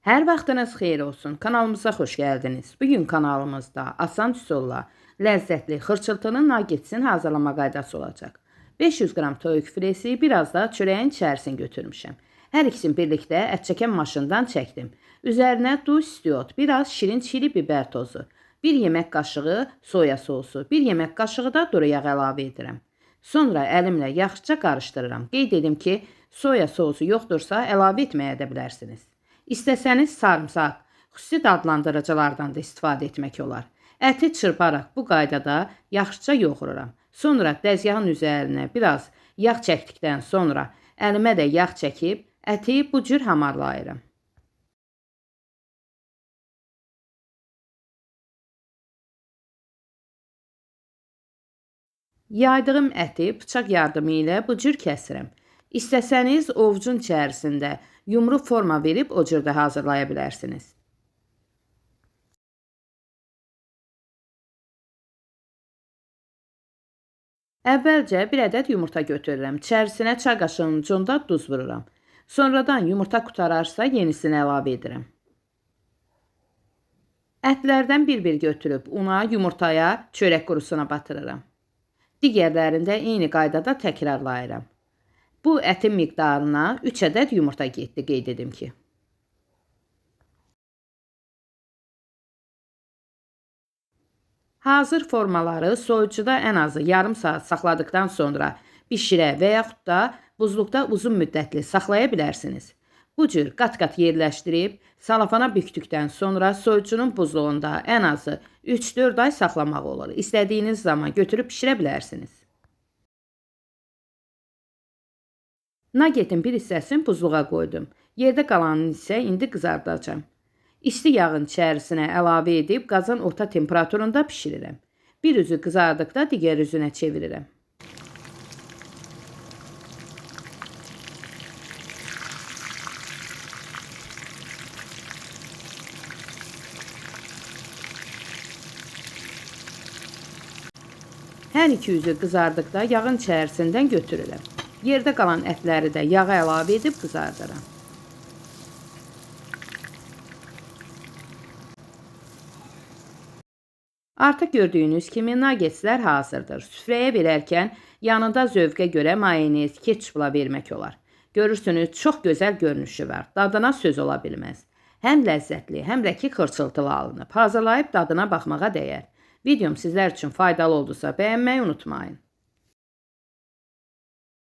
Hər vaxtınız xeyir olsun. Kanalımıza xoş gəldiniz. Bugün kanalımızda asan üsulla ləzzətli xırçıltılı naggetsin hazırlama qaydası olacaq. 500 qram toyuq filesi, biraz da çörəyin içərisini götürmüşəm. Hər ikisini birlikdə ət çəkən maşından çəkdim. Üzərinə duz, istiot, biraz şirin çili biber tozu, 1 yemək qaşığı soya sosu, 1 yemək qaşığı da duru yağ əlavə edirəm. Sonra əlimlə yaxşıca qarışdırıram. Qeyd edim ki, soya sosu yoxdursa əlavə etməyə də bilərsiniz. İstəsəniz sarımsaq, xüsusi dadlandırıcılardan da istifadə etmək olar. Əti çırparaq bu qaydada yaxşıca yoğururam. Sonra dəzgahın üzərinə biraz yağ çəkdikdən sonra əlimə də yağ çəkib əti bu cür hamarlayıram. Yaydığım əti bıçaq yardımı ilə bu cür kəsirəm. İstəsəniz ovucun içərisində yumru forma verib o cür də hazırlaya bilərsiniz. Əvvəlcə bir ədəd yumurta götürürəm. İçərisinə çay qaşığının ucunda duz vururam. Sonradan yumurta qutararsa yenisini əlavə edirəm. Ətlərdən bir-bir götürüb una, yumurtaya, çörək qurusuna batırıram. Digərlərində eyni qaydada təkrarlayıram. Bu ətin miqdarına 3 ədəd yumurta getdi, qeyd edim ki. Hazır formaları soyucuda ən azı yarım saat saxladıkdan sonra bişirə və yaxud da buzluqda uzun müddətli saxlaya bilərsiniz. Bu cür qat-qat yerləşdirib salafana bükdükdən sonra soyucunun buzluğunda ən azı 3-4 ay saxlamaq olur. İstədiyiniz zaman götürüb bişirə bilərsiniz. Naggetin bir hissəsini buzluğa qoydum. Yerdə qalanını isə indi qızardacağım. İsti yağın içərisinə əlavə edib qazan orta temperaturunda bişirirəm. Bir üzü qızardıqda digər üzünə çevirirəm. Hər iki üzü qızardıqda yağın içərisindən götürürəm. Yerdə qalan ətləri də yağa əlavə edib qızardıram. Artıq gördüyünüz kimi nagetslər hazırdır. Süfrəyə verərkən yanında zövqə görə mayonez, ketçupla vermək olar. Görürsünüz, çox gözəl görünüşü var. Dadına söz ola bilməz. Həm ləzzətli, həm də ki xırçıltılı alınıb. Hazırlayıb dadına baxmağa dəyər. Videom sizlər üçün faydalı oldusa bəyənməyi unutmayın.